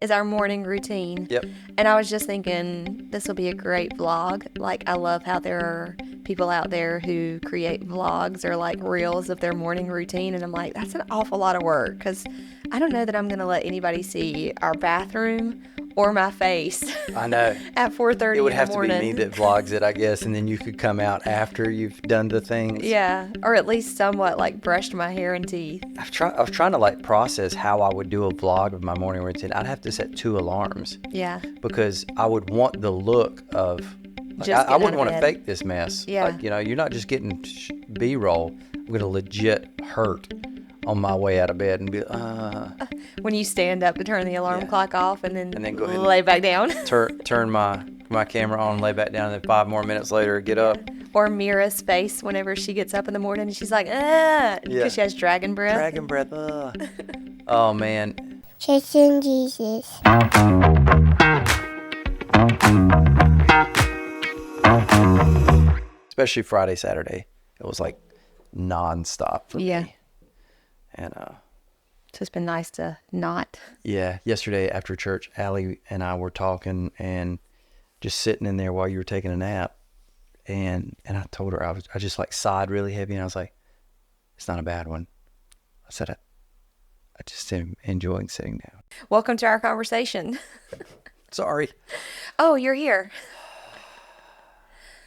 is our morning routine. Yep. And I was just thinking this will be a great vlog. Like, I love how there are people out there who create vlogs or like reels of their morning routine. And I'm like, that's an awful lot of work because I don't know that I'm going to let anybody see our bathroom or my face I know. at 4:30 It would in the have to be me morning. that vlogs it, I guess, and then you could come out after you've done the things. Yeah, or at least somewhat like brushed my hair and teeth. I was trying to like process how I would do a vlog of my morning routine. I'd have to set 2 alarms Yeah. because I would want the look of like, Just I getting out wouldn't of want to bed. fake this mess. Yeah. Like, you're not just getting B-roll. I'm going to legit hurt on my way out of bed and be When you stand up to turn the alarm Yeah. clock off and then go ahead and lay back down. turn my camera on, lay back down, and then 5 more minutes later get up. Or Mira's face whenever she gets up in the morning and she's like, because Yeah. she has dragon breath. Dragon breath. Oh man. Chasing Jesus. Especially Friday, Saturday. It was like nonstop for Yeah. me. And So it's been nice to not. yeah, yesterday after church, Allie and I were talking and just sitting in there while you were taking a nap. And I told her I just like sighed really heavy, and I was like, it's not a bad one. I said I just am enjoying sitting down. Welcome to our conversation. Sorry. Oh, you're here.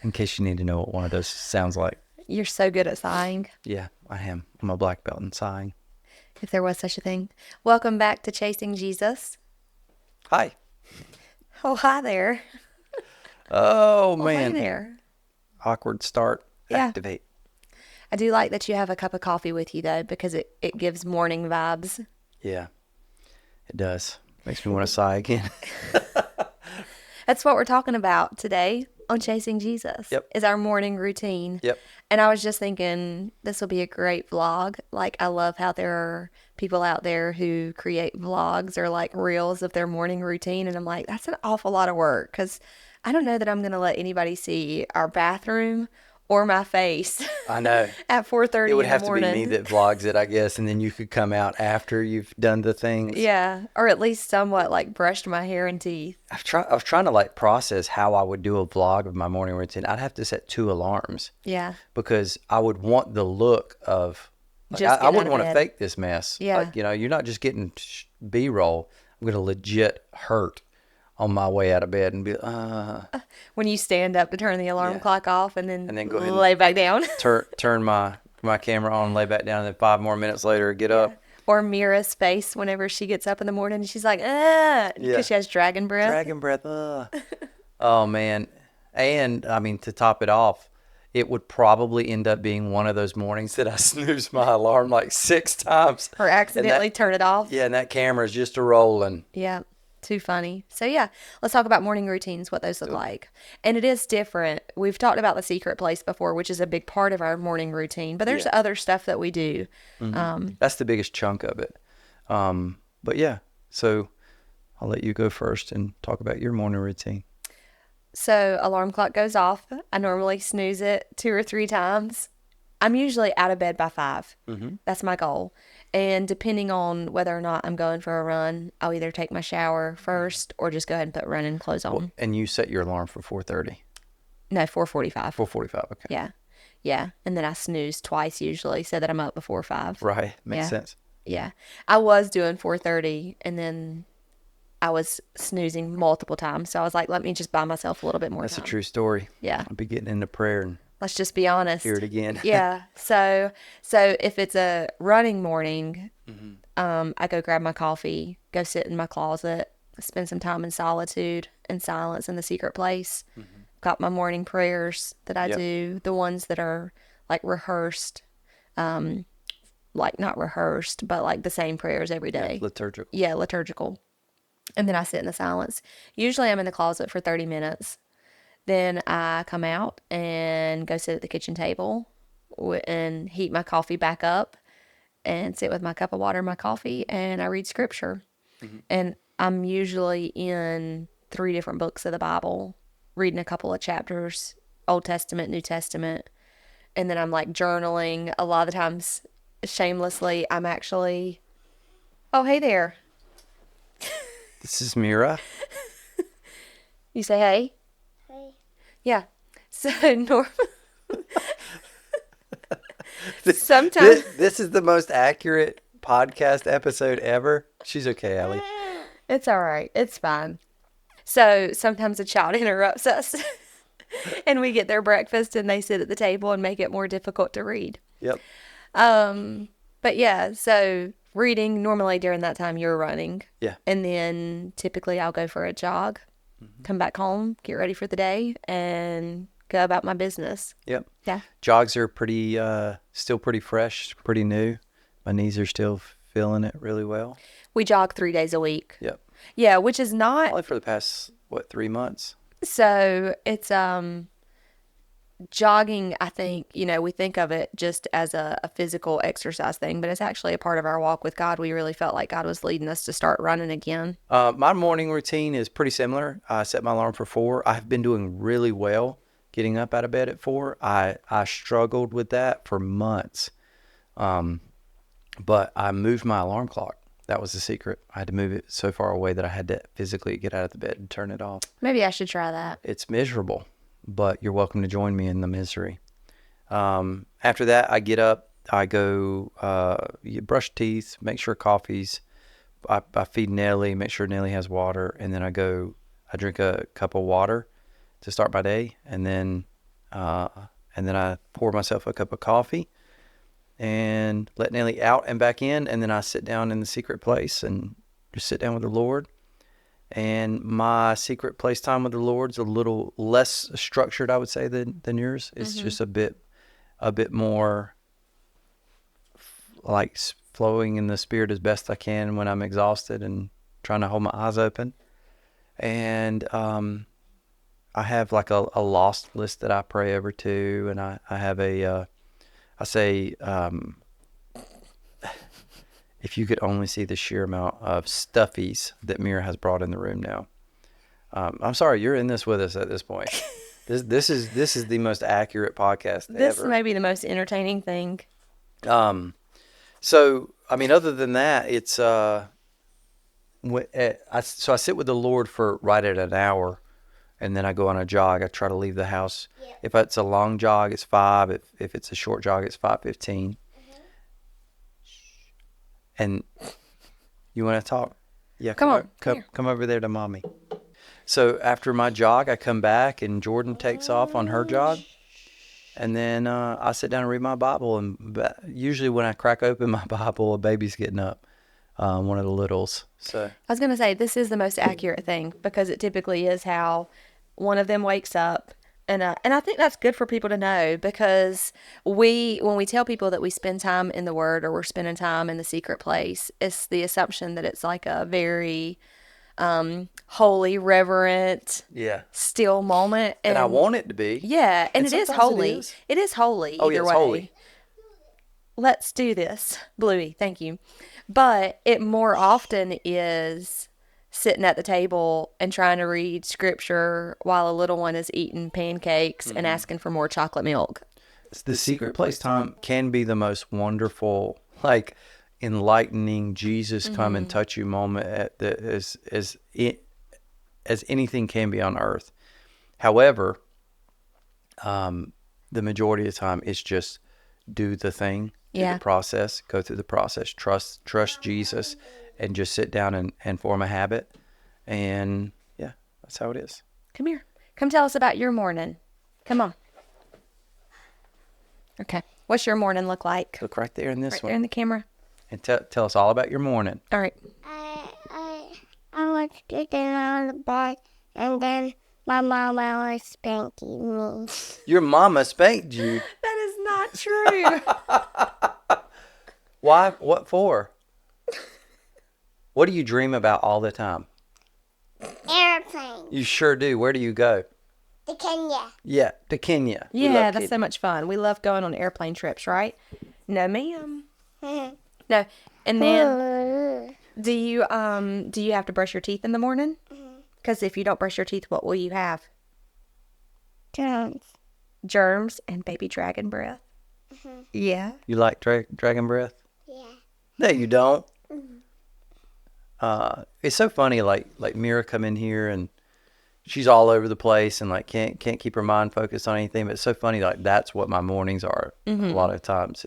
In case you need to know what one of those sounds like. You're so good at sighing, Yeah, I am. I'm a black belt in sighing. if there was such a thing. Welcome back to Chasing Jesus. Hi. Oh, hi there. Oh, Hi man. there. Awkward start. Yeah. Activate. I do like that you have a cup of coffee with you, though, because it gives morning vibes. Yeah, it does. Makes me want to sigh again. That's what we're talking about today on Chasing Jesus. Yep. Is our morning routine. Yep. And I was just thinking this will be a great vlog. Like, I love how there are people out there who create vlogs or like reels of their morning routine. And I'm like, that's an awful lot of work because I don't know that I'm going to let anybody see our bathroom or my face I know. at 4:30 It would in have the to be morning. me that vlogs it, I guess, and then you could come out after you've done the things. Yeah, or at least somewhat like brushed my hair and teeth. I was trying to like process how I would do a vlog of my morning routine. I'd have to set 2 alarms Yeah. because I would want the look of like, Just I getting out wouldn't of want to bed. fake this mess. Yeah. Like, you're not just getting B-roll. I'm going to legit hurt on my way out of bed and be When you stand up to turn the alarm Yeah. clock off and then go ahead and lay back down. turn my camera on, lay back down, and then 5 more minutes later get up. Or Mira's face whenever she gets up in the morning and she's like, because she has dragon breath. Dragon breath. Oh man. And I mean, to top it off, it would probably end up being one of those mornings that I snooze my alarm like 6 times. Or accidentally turn it off. Yeah, and that camera's just a rolling. Yeah. Too funny. So yeah, let's talk about morning routines, what those look like. And it is different. We've talked about the secret place before, which is a big part of our morning routine, but there's Yeah. other stuff that we do. That's the biggest chunk of it. But yeah, so I'll let you go first and talk about your morning routine. So alarm clock goes off. I normally snooze it 2 or 3 times. I'm usually out of bed by 5. That's my goal. And depending on whether or not I'm going for a run, I'll either take my shower first or just go ahead and put running clothes on. And you set your alarm for 4:30. No, 4:45. 4:45, okay. Yeah. Yeah. And then I snooze twice usually so that I'm up before 5. Right, makes Yeah. sense. Yeah. I was doing 4:30 and then I was snoozing multiple times. So I was like, let me just buy myself a little bit more That's time. a true story. Yeah. I'll be getting into prayer and Let's just be honest. hear it again. Yeah. So if it's a running morning, I go grab my coffee, go sit in my closet, spend some time in solitude and silence in the secret place. Got my morning prayers that I Yep. do, the ones that are like rehearsed, like not rehearsed, but like the same prayers every day. Liturgical. Yeah, liturgical. And then I sit in the silence. Usually I'm in the closet for 30 minutes. Then I come out and go sit at the kitchen table and heat my coffee back up and sit with my cup of water and my coffee and I read scripture. And I'm usually in 3 different books of the Bible, reading a couple of chapters, Old Testament, New Testament. And then I'm like journaling. A lot of the times, shamelessly, I'm actually, oh, hey there. This is Mira. You say hey? Hey. Yeah. So This, sometimes this is the most accurate podcast episode ever. She's okay, Allie. it's all right. It's fine. So sometimes a child interrupts us and we get their breakfast and they sit at the table and make it more difficult to read. Yep. But yeah, so reading normally during that time you're running. Yeah. And then typically I'll go for a jog, come back home, get ready for the day, and go about my business. Yep. Yeah. Jogs are pretty, still pretty fresh, pretty new. My knees are still feeling it really well. We jog 3 days a week. Yep. Yeah, which is not Probably for the past, 3 months? so it's jogging, I think, we think of it just as a physical exercise thing, but it's actually a part of our walk with God. We really felt like God was leading us to start running again. My morning routine is pretty similar. I set my alarm for 4. I've been doing really well getting up out of bed at 4. I struggled with that for months. But I moved my alarm clock. That was the secret. I had to move it so far away that I had to physically get out of the bed and turn it off. Maybe I should try that. It's miserable, but you're welcome to join me in the misery. After that, I get up, I go you brush teeth, make sure I feed Nellie, make sure Nellie has water, and then I drink a cup of water to start my day, and then I pour myself a cup of coffee and let Nellie out and back in, and then I sit down in the secret place and just sit down with the Lord. And my secret place time with the Lord's a little less structured, I would say, than yours. It's just a bit more like flowing in the Spirit as best I can when I'm exhausted and trying to hold my eyes open. And I have like a lost list that I pray over to, and I have I say, if you could only see the sheer amount of stuffies that Mira has brought in the room now. I'm sorry, you're in this with us at this point. This is the most accurate podcast This ever. may be the most entertaining thing. So I mean, other than that, it's I sit with the Lord for right at an hour, and then I go on a jog. I try to leave the house. Yep. If it's a long jog, it's 5. If it's a short jog, it's 5:15. And you want to talk? Yeah, Come on, come over there to mommy. So after my jog, I come back and Jordan takes off on her jog, and then I sit down and read my Bible. And usually when I crack open my Bible, a baby's getting up, one of the littles. So I was going to say, this is the most accurate thing because it typically is how one of them wakes up. And I think that's good for people to know because when we tell people that we spend time in the Word or we're spending time in the secret place, it's the assumption that it's like a very holy, reverent, yeah, still moment. and I want it to be. Yeah, and it is sometimes holy. It is. It is holy Oh, yeah, either it's way. holy. Let's do this. Bluey, thank you. But it more often is sitting at the table and trying to read scripture while a little one is eating pancakes and asking for more chocolate milk. The secret place time can be the most wonderful, like enlightening Jesus come and touch you moment as anything can be on earth. However, the majority of the time it's just do the thing, do Yeah. the process, go through the process, trust Jesus, and just sit down and form a habit. And yeah, that's how it is. Come here. Come tell us about your morning. Come on. Okay. What's your morning look like? Look right there in this Right one, there in the camera. and tell us all about your morning. All right. I was sitting on the bed, and then my mama was spanking me. Your mama spanked you. That is not true. Why? What for? What do you dream about all the time? Airplane You sure do. Where do you go? to Kenya. Yeah, to Kenya. We Yeah, love that's so Kenya. much fun. We love going on airplane trips, right? No, ma'am. No. And then do you have to brush your teeth in the morning? Because if you don't brush your teeth, what will you have? Germs. Germs and baby dragon breath. Yeah. You like dragon breath? Yeah. No, you don't. It's so funny. Like Mira come in here and she's all over the place and like can't keep her mind focused on anything. But it's so funny. Like that's what my mornings are. A lot of times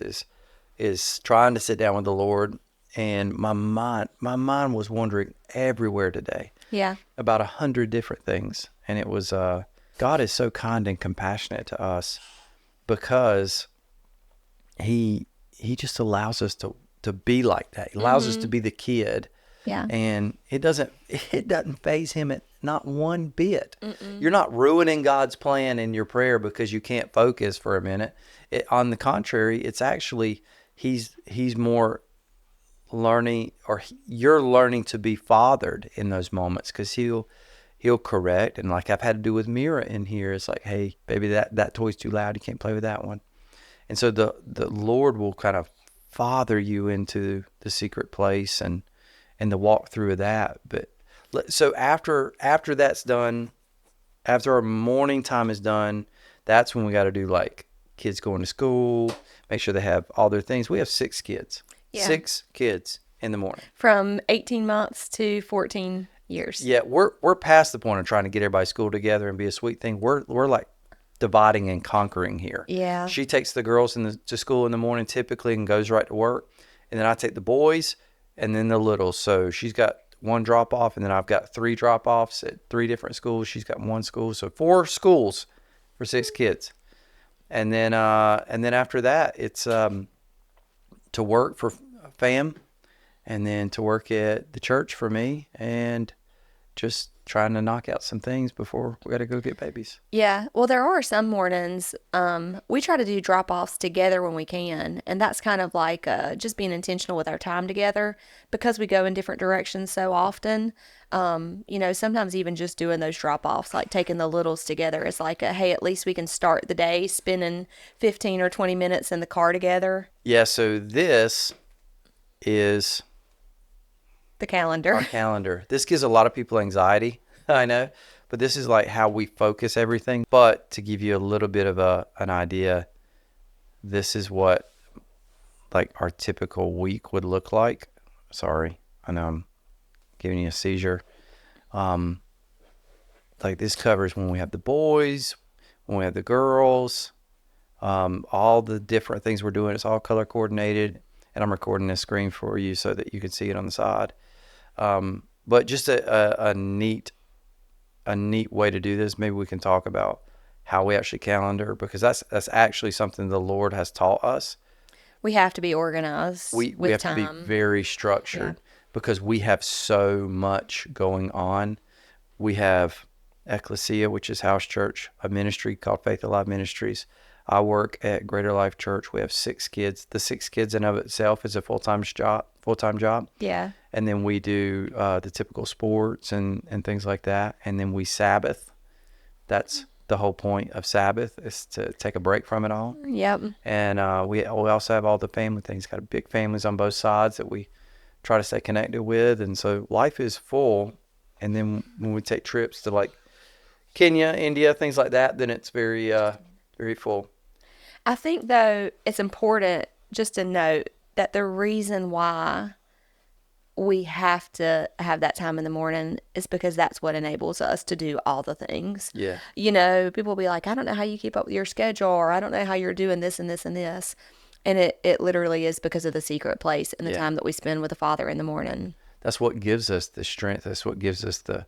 is trying to sit down with the Lord. And my mind was wandering everywhere today Yeah. about 100 different things. And it was God is so kind and compassionate to us because he just allows us to be like that. He allows us to be the kid, Yeah. and it doesn't faze him at not one bit. You're not ruining God's plan in your prayer because you can't focus for a minute. On the contrary, it's actually he's more learning, or you're learning to be fathered in those moments because he'll correct. And like I've had to do with Mira in here, it's like, hey baby, that toy's too loud, you can't play with that one. And so the Lord will kind of father you into the secret place and the walkthrough of that. But so after that's done, after our morning time is done, that's when we got to do like kids going to school, make sure they have all their things. We have 6 kids, Yeah. 6 kids in the morning. From 18 months to 14 years. Yeah, we're past the point of trying to get everybody school together and be a sweet thing. We're like dividing and conquering here. Yeah. She takes the girls to school in the morning typically and goes right to work. And then I take the boys and then the littles. So she's got 1 drop off, and then I've got 3 drop offs at 3 different schools. She's got 1 school. So 4 schools for 6 kids. And then after that, it's to work for fam, and then to work at the church for me, and just trying to knock out some things before we got to go get babies. Yeah. Well, there are some mornings, we try to do drop offs together when we can. And that's kind of like just being intentional with our time together because we go in different directions so often. Sometimes even just doing those drop offs, like taking the littles together, is like hey, at least we can start the day spending 15 or 20 minutes in the car together. Yeah, so this is The calendar. our calendar. This gives a lot of people anxiety, I know, but this is like how we focus everything. But to give you a little bit of an idea, this is what like our typical week would look like. Sorry, I know I'm giving you a seizure. Like this covers when we have the boys, when we have the girls, all the different things we're doing. It's all color coordinated, and I'm recording this screen for you so that you can see it on the side. But just a neat way to do this. Maybe we can talk about how we actually calendar, because that's actually something the Lord has taught us. We have to be organized We with have time. to be very structured because we have so much going on. We have Ecclesia, which is house church, a ministry called Faith Alive Ministries. I work at Greater Life Church. We have 6 kids. The 6 kids in of itself is a full-time job. Yeah. And then we do the typical sports and things like that. And then we Sabbath. That's the whole point of Sabbath, is to take a break from it all. Yep. And we also have all the family things. Got big families on both sides that we try to stay connected with. And so life is full. And then when we take trips to like Kenya, India, things like that, then it's very, very full. I think, though, it's important just to note that the reason why we have to have that time in the morning is because that's what enables us to do all the things. Yeah. People will be like, I don't know how you keep up with your schedule, or I don't know how you're doing this and this and this. And it literally is because of the secret place and the time that we spend with the Father in the morning. That's what gives us the strength. That's what gives us the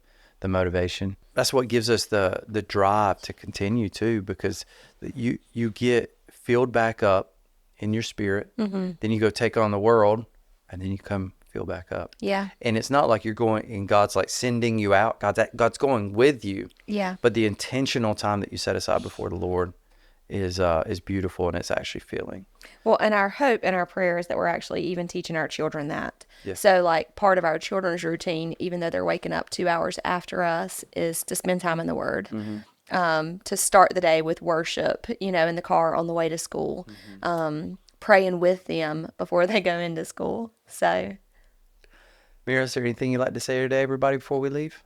motivation. That's what gives us the drive to continue too, because you get filled back up in your spirit. Mm-hmm. Then you go take on the world, and then you come fill back up. Yeah. And it's not like you're going and God's like sending you out. God's going with you. Yeah. But the intentional time that you set aside before the Lord is beautiful, and it's actually filling. Well, and our hope and our prayer is that we're actually even teaching our children that. Yeah. So, like, part of our children's routine, even though they're waking up 2 hours after us, is to spend time in the Word. Mm-hmm. To start the day with worship, in the car on the way to school, praying with them before they go into school. So, Mira, is there anything you'd like to say today, everybody, before we leave?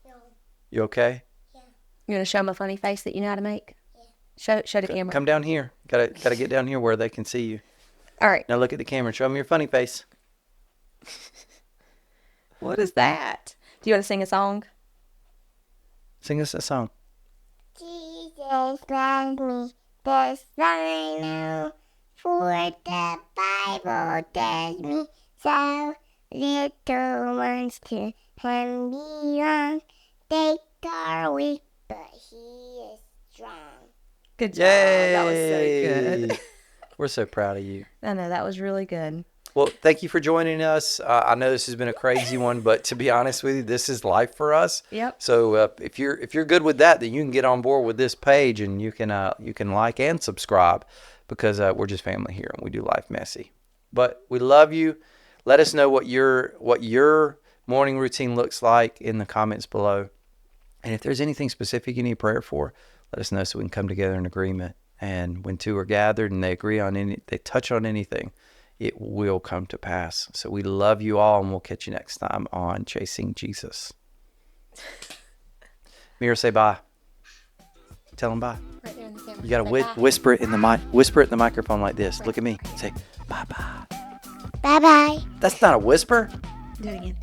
No. You okay? Yeah. you want to show them a funny face that you know how to make? Yeah. Show the camera. Come down here. Gotta get down here where they can see you. All right. Now look at the camera and show them your funny face. What is that? Do you want to sing a song? Sing us a song. Jesus loves me, this I know, for the Bible tells me so. Little ones to him belong. They are weak, but he is strong. Good job. That was so good. Yay. We're so proud of you. I know, that was really good. Well, thank you for joining us. I know this has been a crazy one, but to be honest with you, this is life for us. Yep. So if you're good with that, then you can get on board with this page, and you can like and subscribe, because we're just family here and we do life messy. But we love you. Let us know what your morning routine looks like in the comments below, and if there's anything specific you need prayer for, let us know so we can come together in agreement. And when two are gathered and they agree on they touch on anything, it will come to pass. So we love you all, and we'll catch you next time on Chasing Jesus. Mira, say bye. Tell them bye. Right there in the camera. You gotta Say bye. whisper it in the mic. Whisper it in the microphone like this. Look at me. Say bye bye. Bye bye. That's not a whisper. Do it again.